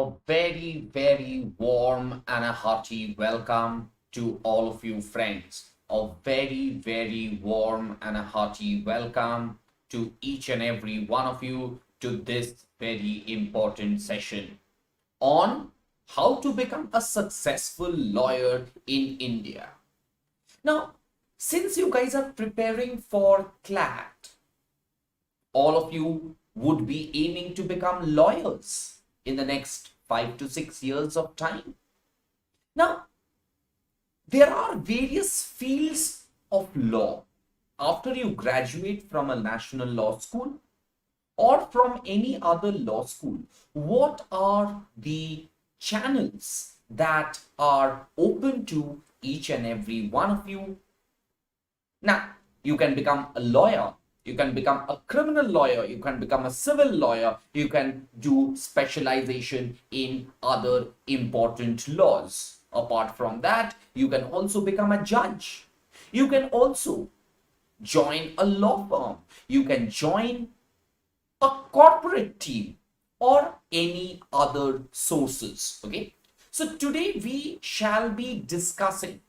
A very warm and a hearty welcome to all of you friends. A very warm and a hearty welcome to each and every one of you to this very important session on how to become a successful lawyer in India. Now, since you guys are preparing for CLAT, all of you would be aiming to become lawyers in the next 5 to 6 years of time. Now, there are various fields of law. After you graduate from a national law school or from any other law school, what are the channels that are open to each and every one of you? Now, you can become a lawyer, you can become a criminal lawyer, you can become a civil lawyer, you can do specialization in other important laws. Apart from that, you can also become a judge. You can also join a law firm. You can join a corporate team or any other sources. Okay. So today we shall be discussing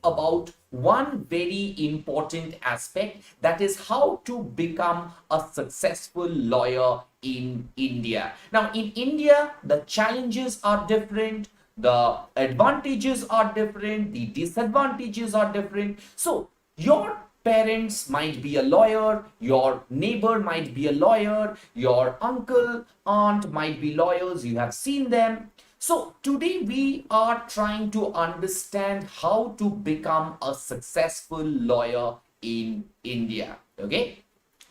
about one very important aspect, that is how to become a successful lawyer in India. Now, in India, the challenges are different, the advantages are different, the disadvantages are different. So, your parents might be a lawyer, your neighbor might be a lawyer, your uncle, aunt might be lawyers, you have seen them. So today we are trying to understand how to become a successful lawyer in India. Okay.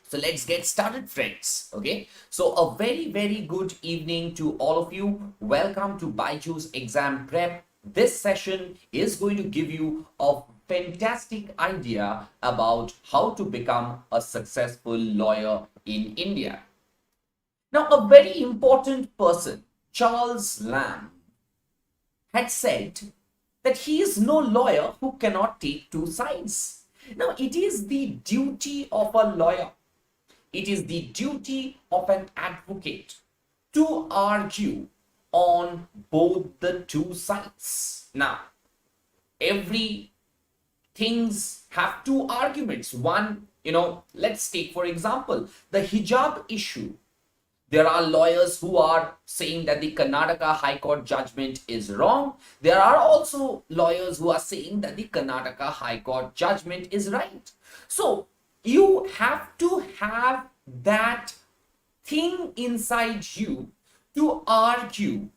So let's get started, friends. Okay. So a very good evening to all of you. Welcome to BYJU'S Exam Prep. This session is going to give you a fantastic idea about how to become a successful lawyer in India. Now, a very important person, Charles Lamb, had said that he is no lawyer who cannot take two sides. Now, it is the duty of a lawyer, it is the duty of an advocate to argue on both the two sides. Now, every things have two arguments. One, let's take for example the hijab issue. There are lawyers who are saying that the Karnataka High Court judgment is wrong. There are also lawyers who are saying that the Karnataka High Court judgment is right. So you have to have that thing inside you to argue,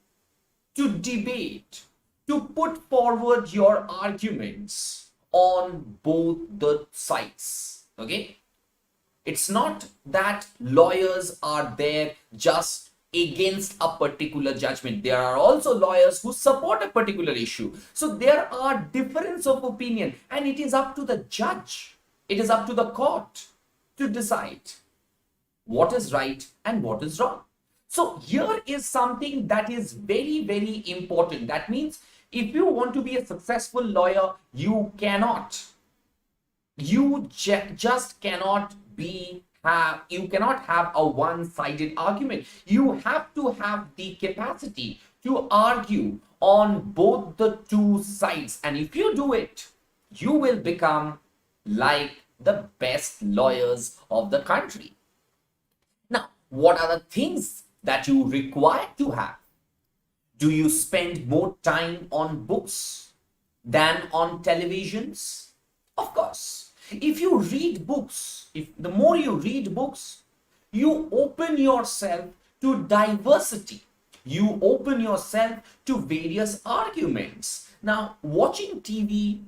to debate, to put forward your arguments on both the sides. Okay? It's not that lawyers are there just against a particular judgment. There are also lawyers who support a particular issue. So there are difference of opinion, and it is up to the judge, it is up to the court to decide what is right and what is wrong. So here is something that is very important. That means if you want to be a successful lawyer, you just cannot you cannot have a one-sided argument. You have to have the capacity to argue on both the two sides, and if you do it, you will become like the best lawyers of the country. Now, what are the things that you require to have? Do you spend more time on books than on televisions? Of course. If you read books, if the more you read books, you open yourself to diversity. You open yourself to various arguments. Now, watching TV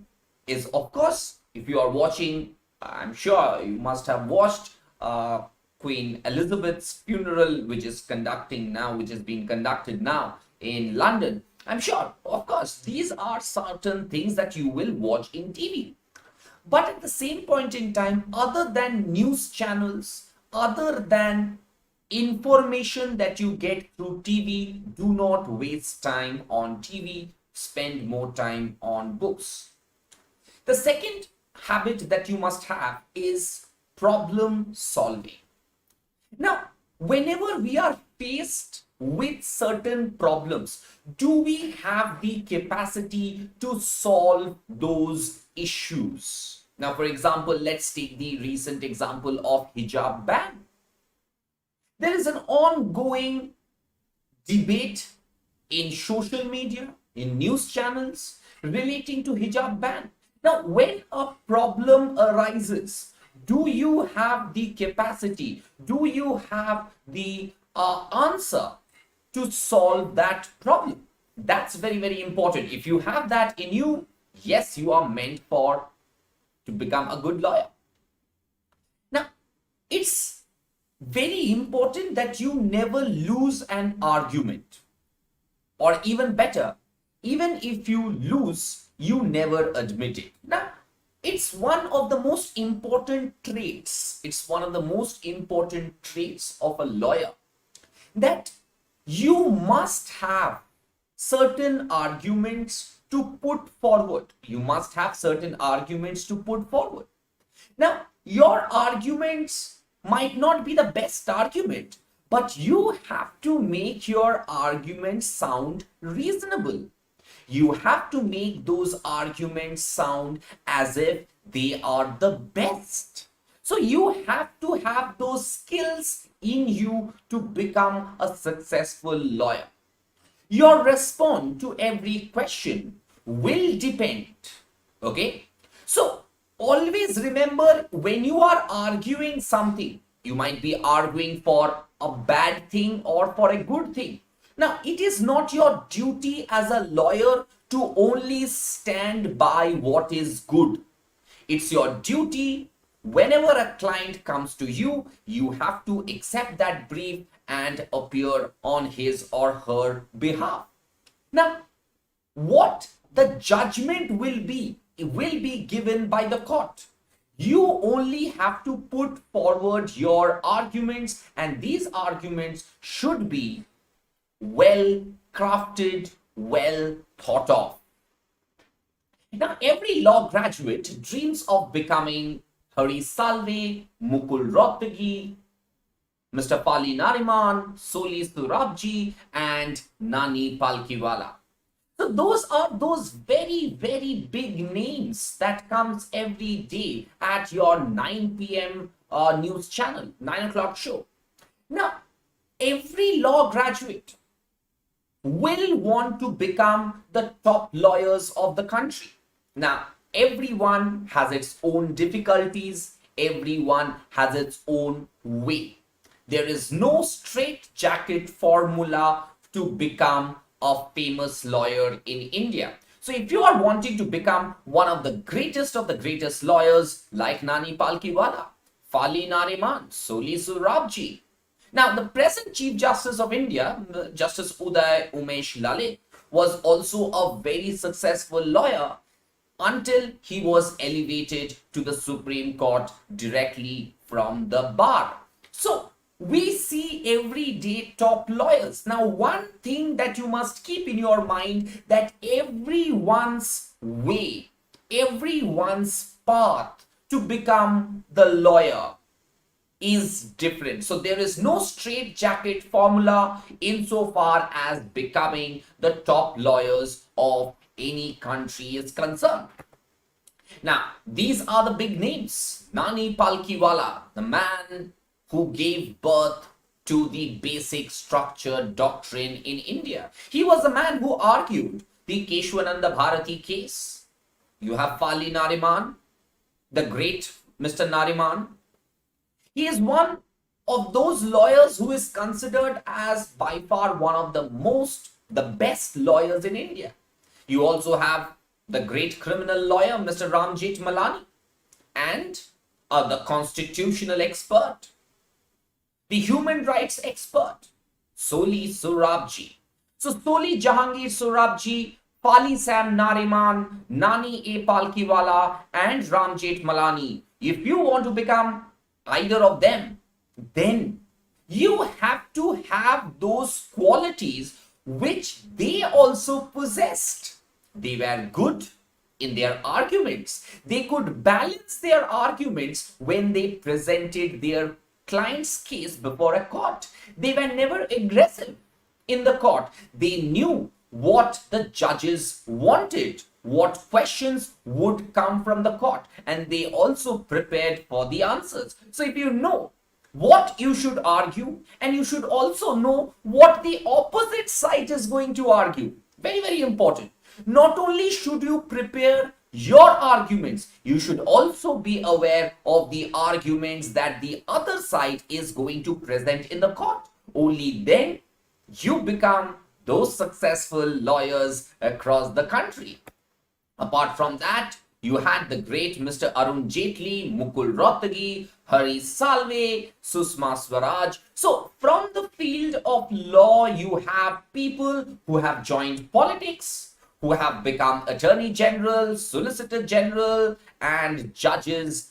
is, of course, if you are watching, I'm sure you must have watched Queen Elizabeth's funeral, which is being conducted now in London. I'm sure, of course, these are certain things that you will watch in TV. But at the same point in time, other than news channels, other than information that you get through TV, do not waste time on TV, spend more time on books. The second habit that you must have is problem solving. Now, whenever we are faced with certain problems, do we have the capacity to solve those issues? Now, for example, let's take the recent example of hijab ban. There is an ongoing debate in social media, in news channels relating to hijab ban. Now, when a problem arises, do you have the capacity? Do you have the answer to solve that problem? That's very, very important. If you have that in you, yes, you are meant for to become a good lawyer. Now, it's very important that you never lose an argument. Or even better, even if you lose, you never admit it. Now, it's one of the most important traits. It's one of the most important traits of a lawyer that you must have certain arguments to put forward. You must have certain arguments to put forward. Now, your arguments might not be the best argument, but you have to make your arguments sound reasonable. You have to make those arguments sound as if they are the best. So you have to have those skills in you to become a successful lawyer. Your response to every question will depend. Okay? So always remember, when you are arguing something, you might be arguing for a bad thing or for a good thing. Now, it is not your duty as a lawyer to only stand by what is good. It's your duty, whenever a client comes to you, you have to accept that brief and appear on his or her behalf. Now, what the judgment will be, it will be given by the court. You only have to put forward your arguments, and these arguments should be well crafted, well thought of. Now, every law graduate dreams of becoming Hari Salve, Mukul Rohtagi, Mr. Pali Nariman, Soli Surabji, and Nani Palkiwala. So those are those very, very big names that comes every day at your 9 p.m. News channel, 9 o'clock show. Now, every law graduate will want to become the top lawyers of the country. Now, everyone has its own difficulties. Everyone has its own way. There is no straight jacket formula to become a famous lawyer in India. So if you are wanting to become one of the greatest lawyers like Nani Palkiwala, Fali Nariman, Soli Surabji. Now, the present Chief Justice of India, Justice Uday Umesh Lalit, was also a very successful lawyer until he was elevated to the Supreme Court directly from the bar. So, we see everyday top lawyers. Now, one thing that you must keep in your mind, that everyone's way, everyone's path to become the lawyer is different. So there is no straight jacket formula insofar as becoming the top lawyers of any country is concerned. Now, these are the big names. Nani Palkiwala, the man who gave birth to the basic structure doctrine in India. He was the man who argued the Keshwananda Bharati case. You have Fali Nariman, the great Mr. Nariman. He is one of those lawyers who is considered as by far one of the best lawyers in India. You also have the great criminal lawyer, Mr. Ramjit Malani, and the constitutional expert, the human rights expert, Soli Surabji. So Soli Jahangir Surabji, Pali Sam Nariman, Nani A. Palkiwala, and Ramjit Malani. If you want to become either of them, then you have to have those qualities which they also possessed. They were good in their arguments. They could balance their arguments when they presented their client's case before a court. They were never aggressive in the court. They knew what the judges wanted, what questions would come from the court, and they also prepared for the answers. So if you know what you should argue, and you should also know what the opposite side is going to argue. Very, very important. Not only should you prepare your arguments, you should also be aware of the arguments that the other side is going to present in the court. Only then you become those successful lawyers across the country. Apart from that, you had the great Mr. Arun Jaitley, Mukul Rohtagi, Hari Salve, Susma Swaraj. So from the field of law, you have people who have joined politics, who have become Attorney General, Solicitor General, and judges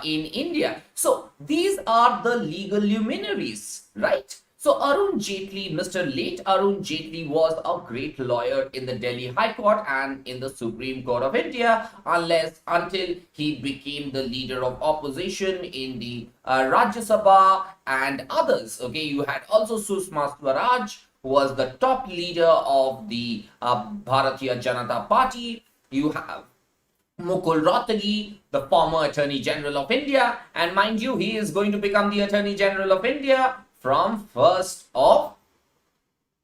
in India. So these are the legal luminaries, right? So Arun Jaitley, Mr. Late Arun Jaitley, was a great lawyer in the Delhi High Court and in the Supreme Court of India, until he became the leader of opposition in the Rajya Sabha and others. Okay, you had also Susma Swaraj, who was the top leader of the Bharatiya Janata Party. You have Mukul Rohtagi, the former Attorney General of India, and mind you, he is going to become the Attorney General of India from 1st of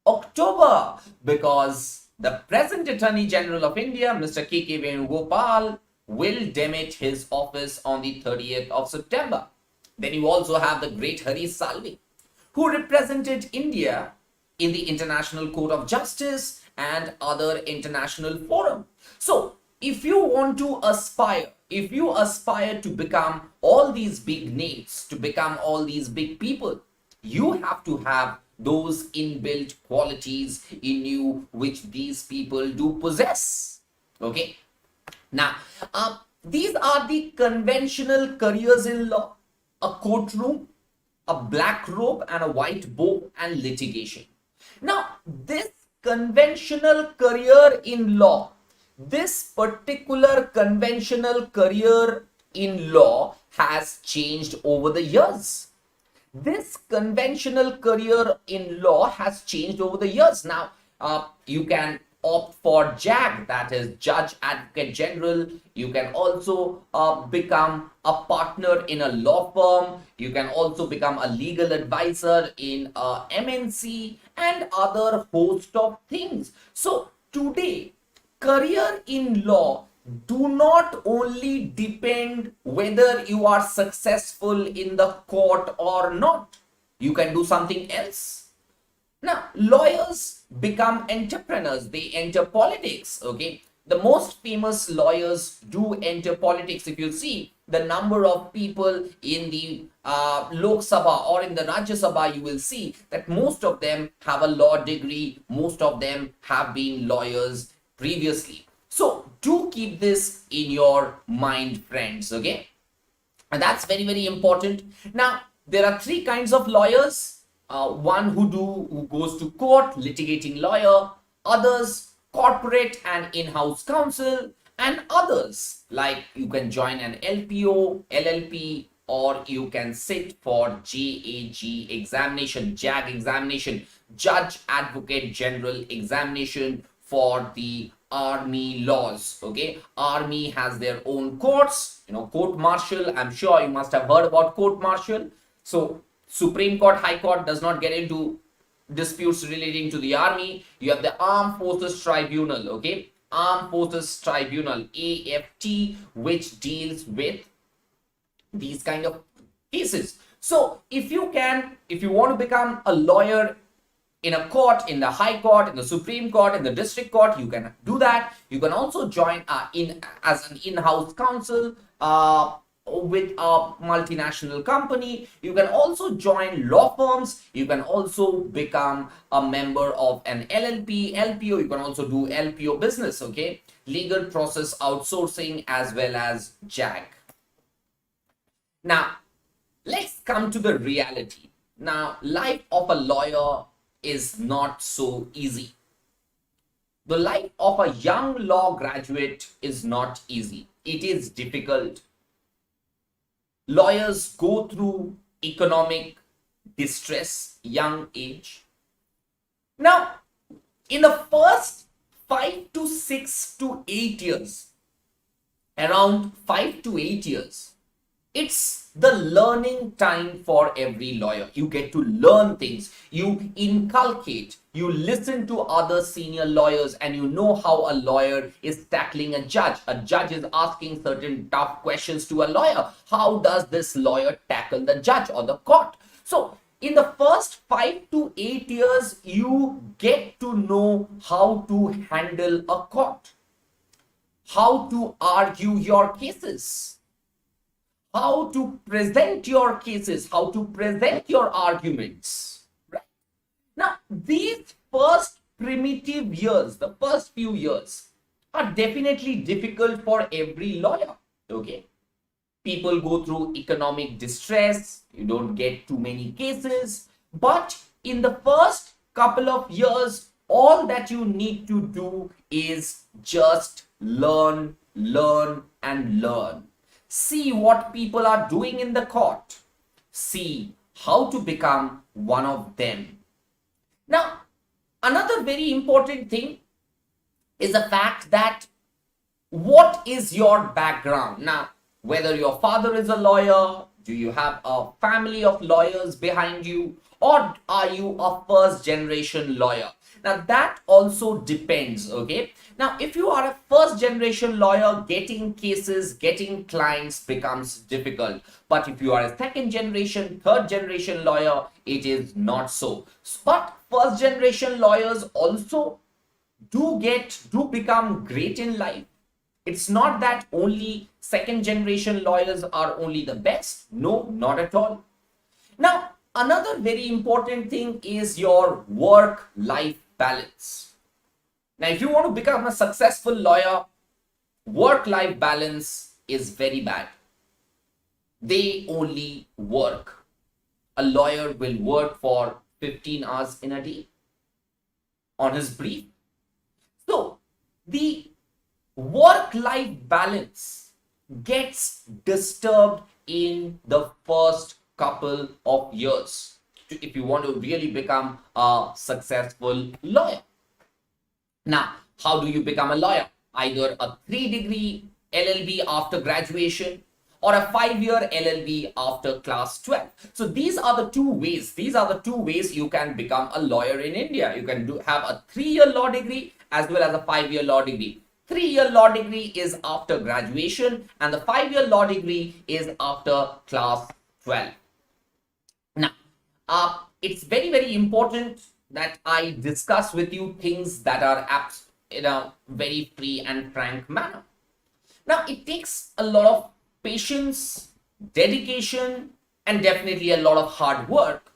October, because the present Attorney General of India, Mr. K.K. Venugopal, will demit his office on the 30th of September. Then you also have the great Hari Salve, who represented India in the International Court of Justice and other international forum. So if you want to aspire, if you aspire to become all these big names, to become all these big people, you have to have those inbuilt qualities in you which these people do possess. Okay. Now, these are the conventional careers in law: a courtroom, a black robe and a white bow, and litigation. Now, this conventional career in law, this particular conventional career in law has changed over the years. This conventional career in law has changed over the years. Now, you can opt for JAG, that is Judge Advocate General. You can also become a partner in a law firm. You can also become a legal advisor in a MNC and other host of things. So today, career in law do not only depend whether you are successful in the court or not. You can do something else. Now, lawyers become entrepreneurs. They enter politics. Okay, the most famous lawyers do enter politics. If you see the number of people in the Lok Sabha or in the Rajya Sabha, you will see that most of them have a law degree. Most of them have been lawyers previously. So do keep this in your mind, friends. Okay, and that's very, very important. Now, there are three kinds of lawyers. One who goes to court, litigating lawyer; others, corporate and in-house counsel; and others like you can join an LPO, LLP, or you can sit for JAG examination, JAG examination, Judge Advocate General examination for the army laws. Okay, army has their own courts, court martial. I'm sure you must have heard about court martial. So Supreme Court, High Court does not get into disputes relating to the army. You have the Armed Forces Tribunal. Okay, Armed Forces Tribunal, AFT, which deals with these kind of cases. So if you want to become a lawyer in a court, in the High Court, in the Supreme Court, in the District Court, you can do that. You can also join as an in-house counsel with a multinational company. You can also join law firms. You can also become a member of an LLP, LPO. You can also do LPO business, okay? Legal process outsourcing as well as JAG. Now, let's come to the reality. Now, life of a lawyer is not so easy. The life of a young law graduate is not easy. It is difficult. Lawyers go through economic distress, young age. Now, in the first 5 to 6 to 8 years, around 5 to 8 years, it's the learning time for every lawyer. You get to learn things, you inculcate, you listen to other senior lawyers, and you know how a lawyer is tackling a judge. A judge is asking certain tough questions to a lawyer. How does this lawyer tackle the judge or the court? So in the first 5 to 8 years, you get to know how to handle a court, how to argue your cases, how to present your cases, how to present your arguments. Right? Now, these first primitive years, the first few years, are definitely difficult for every lawyer. Okay? People go through economic distress, you don't get too many cases, but in the first couple of years, all that you need to do is just learn, and learn. See what people are doing in the court. See how to become one of them. Now, another very important thing is the fact that what is your background? Now, whether your father is a lawyer, do you have a family of lawyers behind you, or are you a first generation lawyer? Now, that also depends, okay? Now, if you are a first generation lawyer, getting cases, getting clients becomes difficult. But if you are a second generation, third generation lawyer, it is not so. But first generation lawyers also do become great in life. It's not that only second generation lawyers are only the best. No, not at all. Now, another very important thing is your work-life balance. Now, if you want to become a successful lawyer, work-life balance is very bad. They only work. A lawyer will work for 15 hours in a day on his brief. So, the work-life balance gets disturbed in the first couple of years if you want to really become a successful lawyer. Now, how do you become a lawyer? Either a 3-degree LLB after graduation or a 5-year LLB after class 12. So these are the two ways. These are the two ways you can become a lawyer in India. You can have a 3-year law degree as well as a 5-year law degree. 3-year law degree is after graduation and the 5-year law degree is after class 12. Now, it's very, very important that I discuss with you things that are in a very free and frank manner. Now, it takes a lot of patience, dedication, and definitely a lot of hard work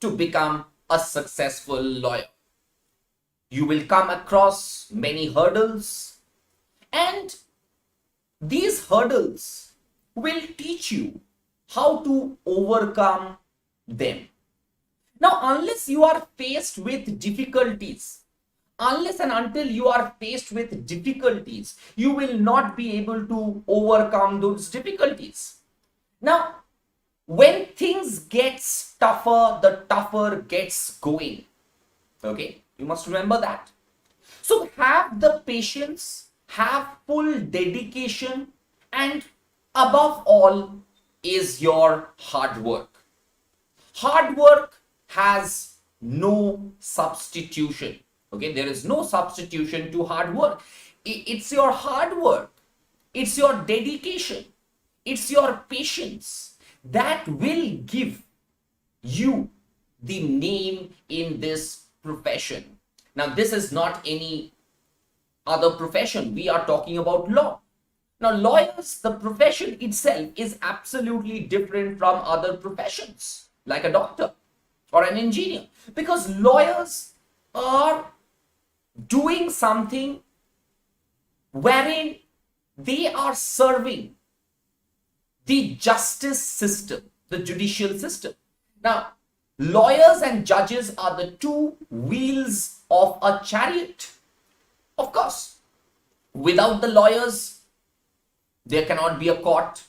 to become a successful lawyer. You will come across many hurdles, and these hurdles will teach you how to overcome them. Now, unless you are faced with difficulties, unless and until you are faced with difficulties, you will not be able to overcome those difficulties. Now, when things gets tougher, the tougher gets going. Okay, you must remember that. So have the patience, have full dedication, and above all is your hard work. Hard work has no substitution. Okay, there is no substitution to hard work. It's your hard work, it's your dedication, it's your patience that will give you the name in this profession. Now, this is not any other profession. We are talking about law. Now, lawyers, the profession itself is absolutely different from other professions like a doctor or an engineer, because lawyers are doing something wherein they are serving the justice system, the judicial system. Now, lawyers and judges are the two wheels of a chariot. Of course, without the lawyers, there cannot be a court.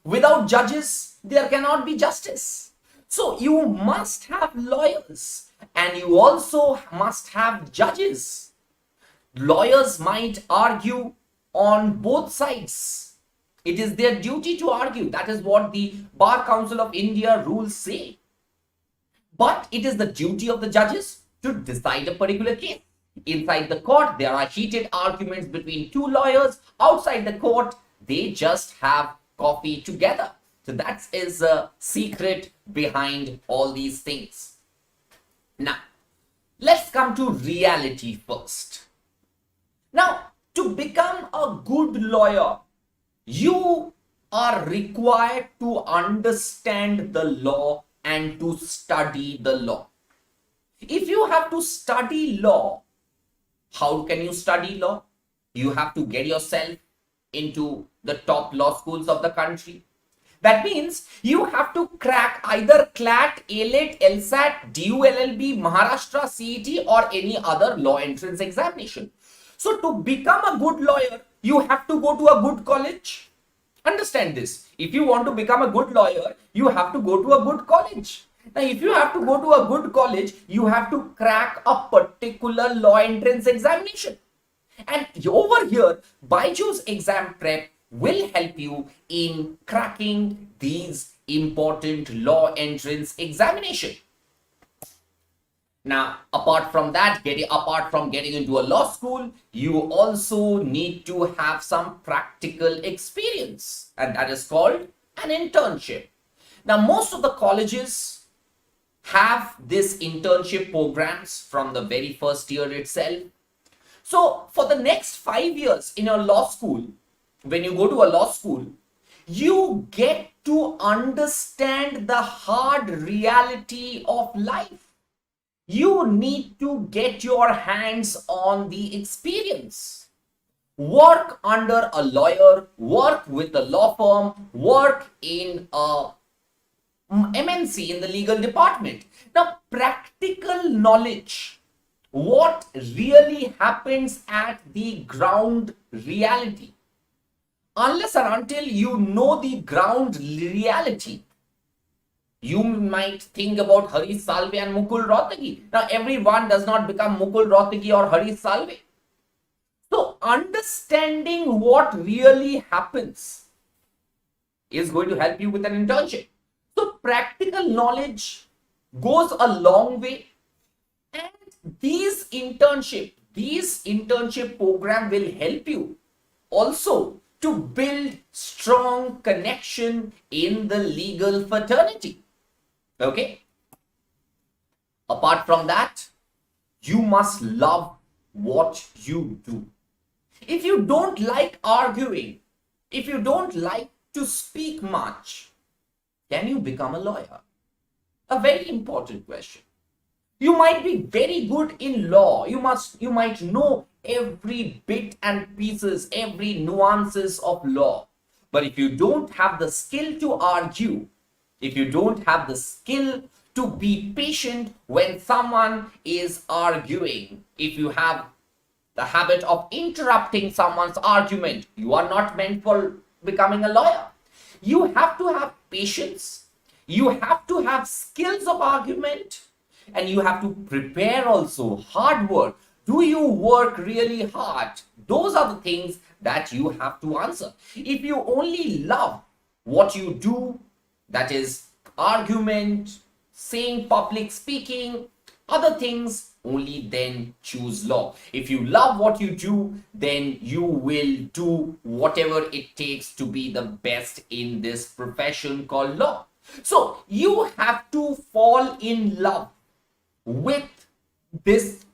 Without judges, there cannot be justice. So you must have lawyers and you also must have judges. Lawyers might argue on both sides. It is their duty to argue. That is what the Bar Council of India rules say. But it is the duty of the judges to decide a particular case. Inside the court, there are heated arguments between two lawyers. Outside the court, they just have coffee together. So that is a secret behind all these things. Now, let's come to reality first. Now, to become a good lawyer, you are required to understand the law and to study the law. If you have to study law, how can you study law? You have to get yourself into the top law schools of the country. That means you have to crack either CLAT, ALET, LSAT, DULLB, Maharashtra CET or any other law entrance examination. So to become a good lawyer, you have to go to a good college. Understand this. If you want to become a good lawyer, you have to go to a good college. Now, if you have to go to a good college, you have to crack a particular law entrance examination. And over here, BYJU'S Exam Prep will help you in cracking these important law entrance examination. Now, apart from getting into a law school, you also need to have some practical experience, and that is called an internship. Now, most of the colleges have this internship programs from the very first year itself. So, for the next 5 years in a law school, when you go to a law school, you get to understand the hard reality of life. You need to get your hands on the experience. Work under a lawyer, work with a law firm, work in a MNC in the legal department. Now, practical knowledge, what really happens at the ground reality. Unless and until you know the ground reality, you might think about Hari Salve and Mukul Rohtagi. Now, everyone does not become Mukul Rohtagi or Hari Salve. So, understanding what really happens is going to help you with an internship. So, practical knowledge goes a long way. And these internship program will help you also to build strong connection in the legal fraternity. Okay. Apart from that, you must love what you do. If you don't like arguing, if you don't like to speak much, can you become a lawyer? A very important question. You might be very good in law. You might know every bit and pieces, every nuances of law. But if you don't have the skill to argue, if you don't have the skill to be patient when someone is arguing, if you have the habit of interrupting someone's argument, you are not meant for becoming a lawyer. You have to have patience. You have to have skills of argument. And you have to prepare also, hard work. Do you work really hard? Those are the things that you have to answer. If you only love what you do, that is argument, saying public speaking, other things, only then choose law. If you love what you do, then you will do whatever it takes to be the best in this profession called law. So you have to fall in love with this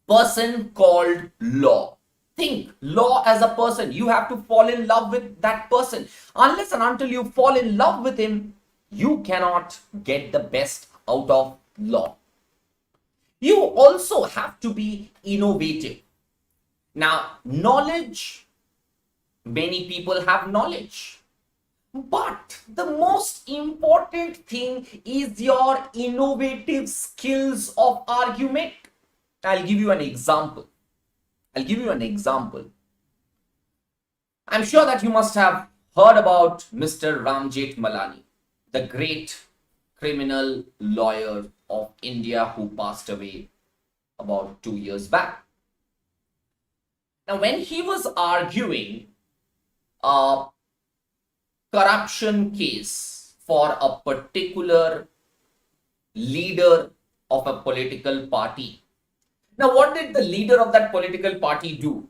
person called law. Think law as a person. You have to fall in love with that person. Unless and until you fall in love with him, you cannot get the best out of law. You also have to be innovative. Now, knowledge, many people have knowledge. But the most important thing is your innovative skills of argument. I'll give you an example. I'm sure that you must have heard about Mr. Ramjet Malani, the great criminal lawyer of India who passed away about 2 years back. Now, when he was arguing a corruption case for a particular leader of a political party. Now, what did the leader of that political party do?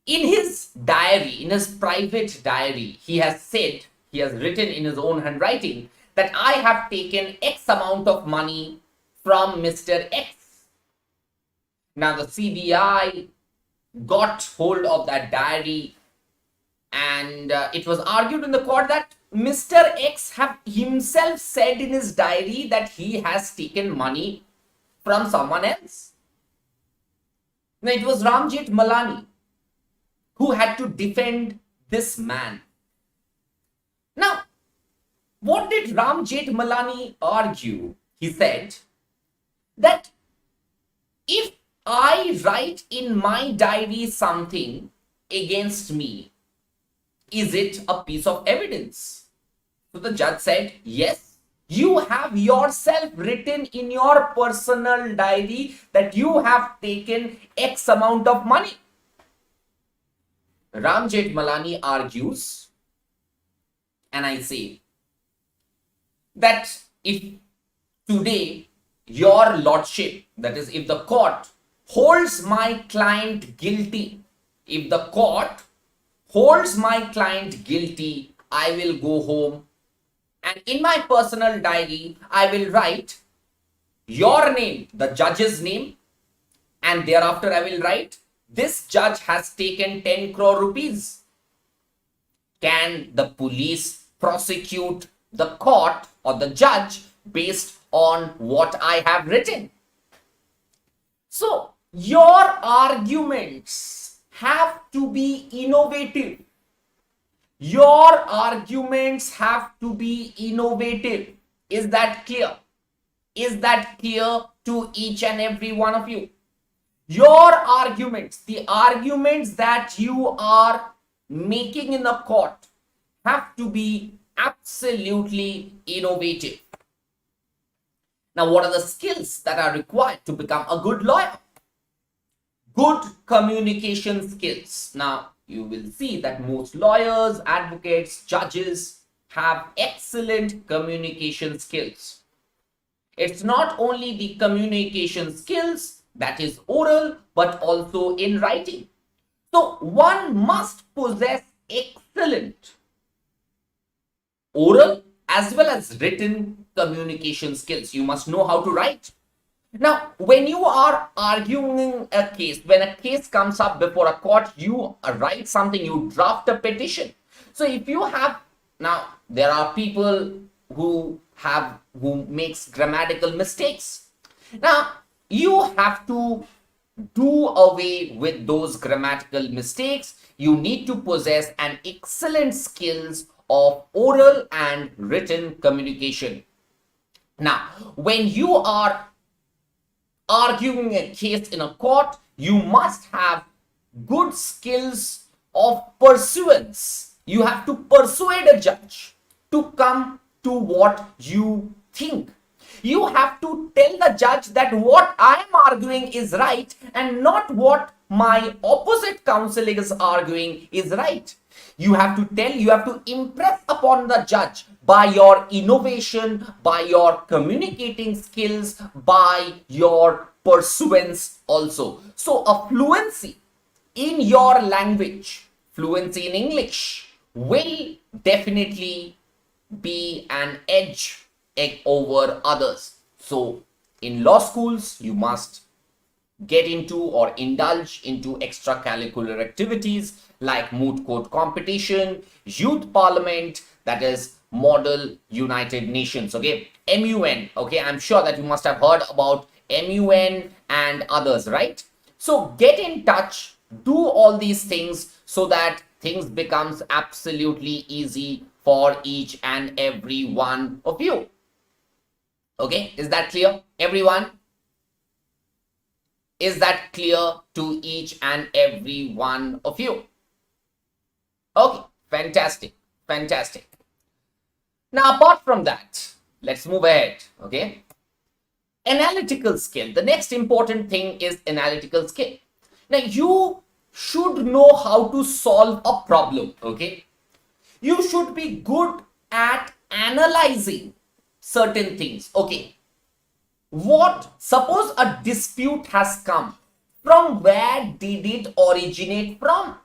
In his diary, in his private diary, he has said, he has written in his own handwriting that I have taken X amount of money from Mr. X. Now, the CBI got hold of that diary, and it was argued in the court that Mr. X have himself said in his diary that he has taken money from someone else. Now, it was Ramjit Malani who had to defend this man. Now, what did Ramjit Malani argue? He said that if I write in my diary something against me, is it a piece of evidence? So the judge said, yes, you have yourself written in your personal diary that you have taken X amount of money. Ramjit Malani argues, and I say that if today your lordship, that is, if the court holds my client guilty, if the court holds my client guilty, I will go home and in my personal diary, I will write your name, the judge's name, and thereafter I will write, this judge has taken 10 crore rupees. Can the police prosecute the court or the judge based on what I have written? So, your arguments have to be innovative. Your arguments have to be innovative. Is that clear? Is that clear to each and every one of you? Your arguments, the arguments that you are making in the court, have to be absolutely innovative. Now, what are the skills that are required to become a good lawyer? Good communication skills. Now, you will see that most lawyers, advocates, judges have excellent communication skills. It's not only the communication skills that is oral, but also in writing. So one must possess excellent oral as well as written communication skills. You must know how to write. Now, when you are arguing a case, when a case comes up before a court, you write something, you draft a petition. So if you have, now there are people who makes grammatical mistakes. Now, you have to do away with those grammatical mistakes. You need to possess an excellent skills of oral and written communication. Now, when you are arguing a case in a court, you must have good skills of pursuance. You have to persuade a judge to come to what you think. You have to tell the judge that what I am arguing is right and not what my opposite counsel is arguing is right. You have to tell, you have to impress upon the judge by your innovation, by your communicating skills, by your pursuance also. So a fluency in your language, fluency in English will definitely be an edge over others. So in law schools, you must get into or indulge into extracurricular activities like moot court competition, youth parliament, that is Model United Nations, okay, MUN, okay, I'm sure that you must have heard about MUN and others, right? So get in touch, do all these things so that things becomes absolutely easy for each and every one of you. Okay, is that clear, everyone? Is that clear to each and every one of you? Okay, fantastic, fantastic. Now, apart from that, let's move ahead. Okay. Analytical skill. The next important thing is analytical skill. Now, you should know how to solve a problem. Okay. You should be good at analyzing certain things. Okay. Suppose a dispute has come. From where did it originate from?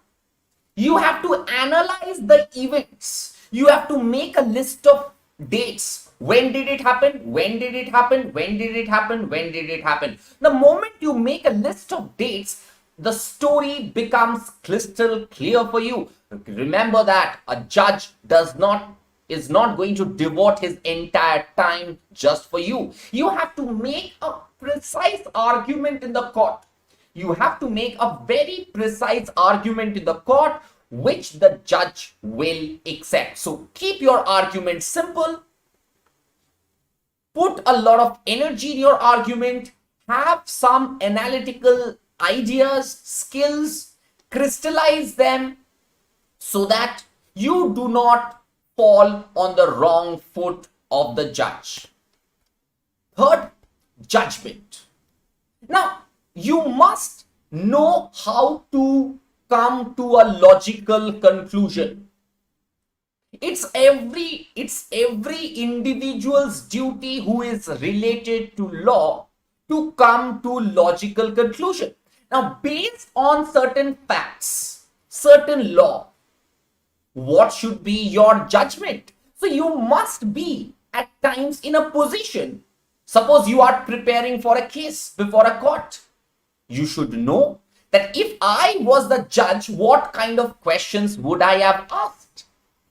You have to analyze the events. You have to make a list of dates. When did it happen? When did it happen? When did it happen? When did it happen? The moment you make a list of dates, the story becomes crystal clear for you. Remember that a judge is not going to devote his entire time just for you. You have to make a precise argument in the court. You have to make a very precise argument in the court which the judge will accept. So keep your argument simple. Put a lot of energy in your argument. Have some analytical ideas, skills, crystallize them so that you do not fall on the wrong foot of the judge. Third, judgment. Now, you must know how to come to a logical conclusion. It's every individual's duty who is related to law to come to logical conclusion. Now, based on certain facts, certain law, what should be your judgment? So you must be at times in a position. Suppose you are preparing for a case before a court. You should know that if I was the judge, what kind of questions would I have asked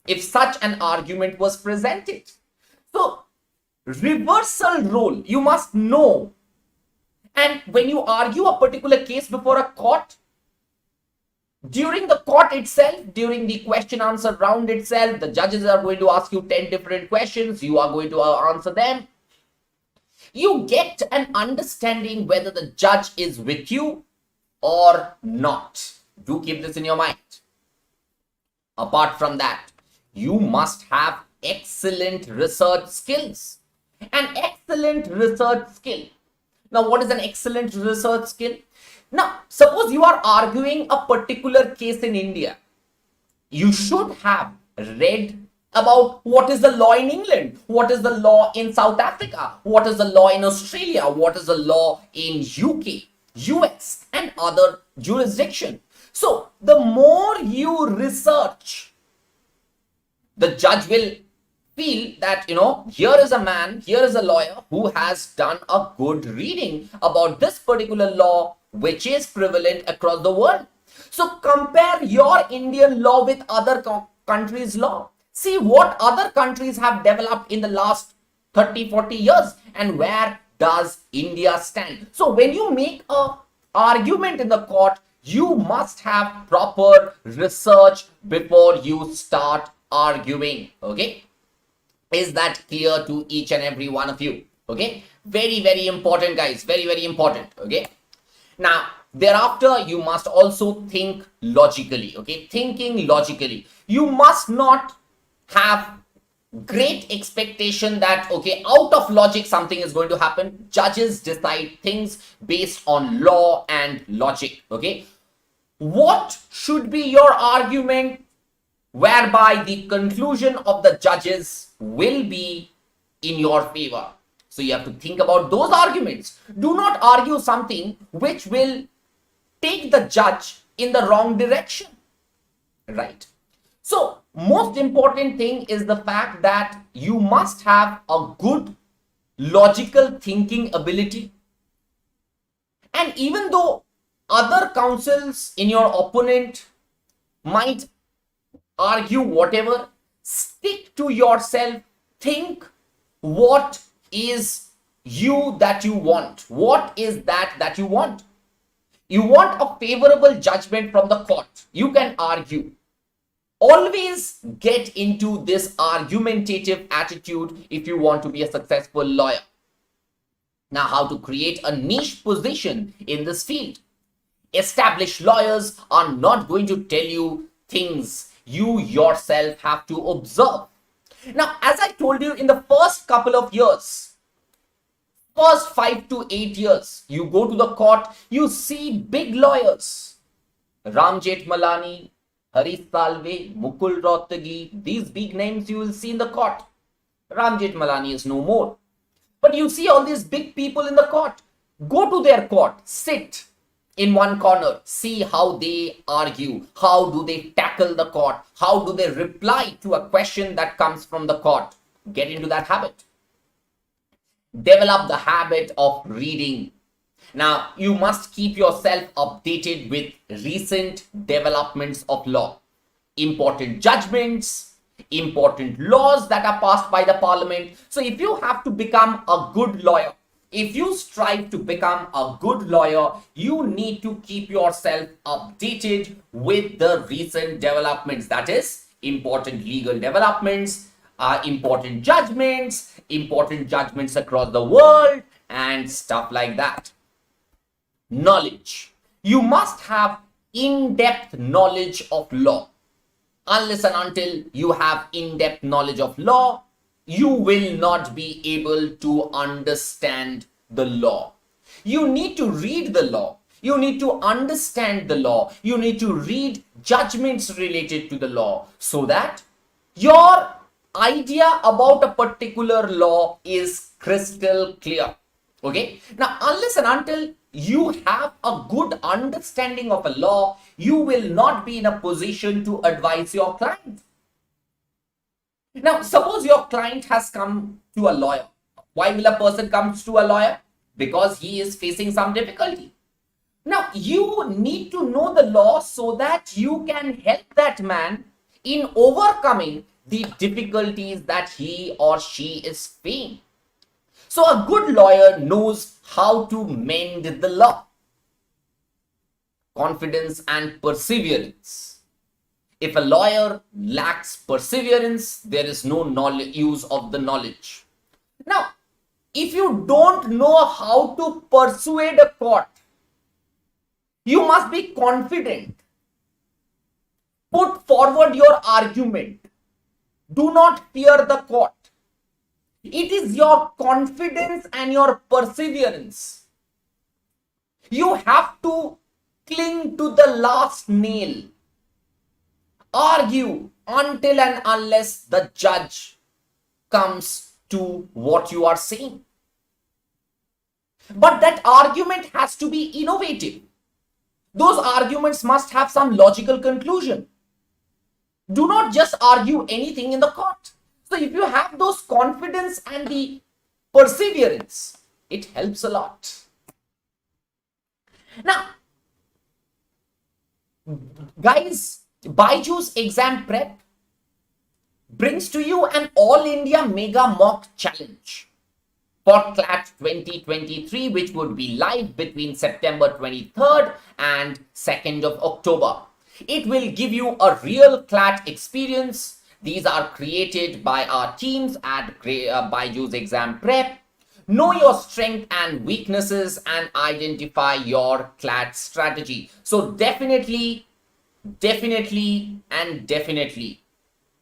if such an argument was presented? So, reversal role, you must know. And when you argue a particular case before a court, during the court itself, during the question answer round itself, the judges are going to ask you 10 different questions. You are going to answer them. You get an understanding whether the judge is with you or not. Do keep this in your mind. Apart from that, you must have excellent research skills. An excellent research skill. Now, what is an excellent research skill? Now, suppose you are arguing a particular case in India. You should have read about what is the law in England, what is the law in South Africa, what is the law in Australia, what is the law in UK, US, and other jurisdictions. So, the more you research, the judge will feel that, here is a man, here is a lawyer who has done a good reading about this particular law which is prevalent across the world. So compare your Indian law with other countries' law. See what other countries have developed in the last 30-40 years and where does India stand. So when you make an argument in the court, you must have proper research before you start arguing. Okay, is that clear to each and every one of you? Okay, very, very important, guys. Very, very important. Okay, now thereafter you must also think logically. Okay, thinking logically. You must not have great expectation that, okay, out of logic something is going to happen. Judges decide things based on law and logic. Okay, what should be your argument whereby the conclusion of the judges will be in your favor? So you have to think about those arguments. Do not argue something which will take the judge in the wrong direction, right? So most important thing is the fact that you must have a good logical thinking ability. And even though other counsels in your opponent might argue whatever, stick to yourself. Think what is you that you want. What is that you want? You want a favorable judgment from the court. You can argue. Always get into this argumentative attitude if you want to be a successful lawyer. Now, how to create a niche position in this field? Established lawyers are not going to tell you things. You yourself have to observe. Now, as I told you, in the first couple of years, first 5 to 8 years, you go to the court, you see big lawyers. Ram Jethmalani, Harish Salve, Mukul Rohtagi, these big names you will see in the court. Ram Jethmalani is no more. But you see all these big people in the court. Go to their court, sit in one corner, see how they argue, how do they tackle the court, how do they reply to a question that comes from the court. Get into that habit. Develop the habit of reading. Now, you must keep yourself updated with recent developments of law, important judgments, important laws that are passed by the parliament. So if you have to become a good lawyer, if you strive to become a good lawyer, you need to keep yourself updated with the recent developments. That is, important legal developments, important judgments across the world, and stuff like that. Knowledge. You must have in-depth knowledge of law. Unless and until you have in-depth knowledge of law, you will not be able to understand the law. You need to read the law. You need to understand the law. You need to read judgments related to the law so that your idea about a particular law is crystal clear. Okay? Now, unless and until you have a good understanding of a law, you will not be in a position to advise your client. Now, suppose your client has come to a lawyer. Why will a person come to a lawyer? Because he is facing some difficulty. Now, you need to know the law so that you can help that man in overcoming the difficulties that he or she is facing. So, a good lawyer knows how to mend the law. Confidence and perseverance. If a lawyer lacks perseverance, there is no use of the knowledge. Now, if you don't know how to persuade a court, you must be confident. Put forward your argument. Do not fear the court. It is your confidence and your perseverance. You have to cling to the last nail. Argue until and unless the judge comes to what you are saying. But that argument has to be innovative. Those arguments must have some logical conclusion. Do not just argue anything in the court. So if you have those confidence and the perseverance, it helps a lot. Now, guys, BYJU'S Exam Prep brings to you an All India Mega Mock Challenge for CLAT 2023, which would be live between September 23rd and 2nd of October. It will give you a real CLAT experience. These are created by our teams at BYJU'S Exam Prep. Know your strengths and weaknesses and identify your CLAT strategy. So definitely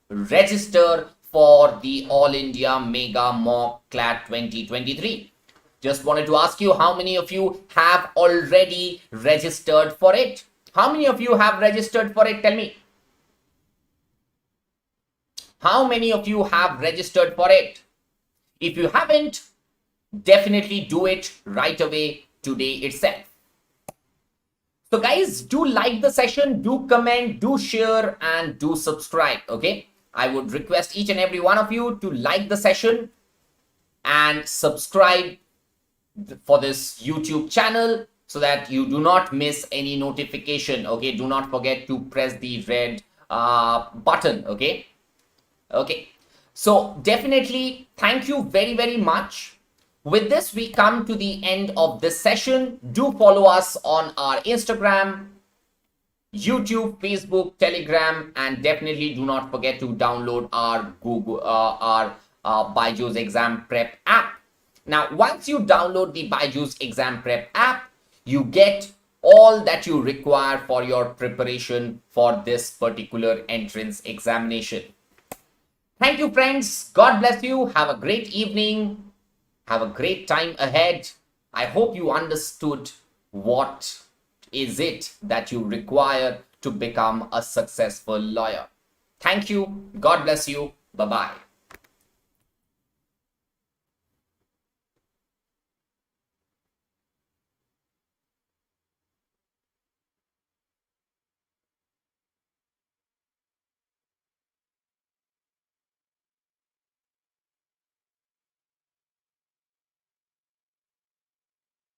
register for the All India Mega Mock CLAT 2023. Just wanted to ask you, how many of you have already registered for it? How many of you have registered for it? Tell me. How many of you have registered for it? If you haven't, definitely do it right away today itself. So guys, do like the session, do comment, do share, and do subscribe. Okay, I would request each and every one of you to like the session and subscribe for this YouTube channel so that you do not miss any notification. Okay, do not forget to press the red button. Okay, so definitely thank you very much. With this, we come to the end of this session. Do follow us on our Instagram, YouTube, Facebook, Telegram, and definitely do not forget to download our BYJU'S Exam Prep app. Now, once you download the BYJU'S Exam Prep app, you get all that you require for your preparation for this particular entrance examination. Thank you, friends. God bless you. Have a great evening. Have a great time ahead. I hope you understood what is it that you require to become a successful lawyer. Thank you. God bless you. Bye bye.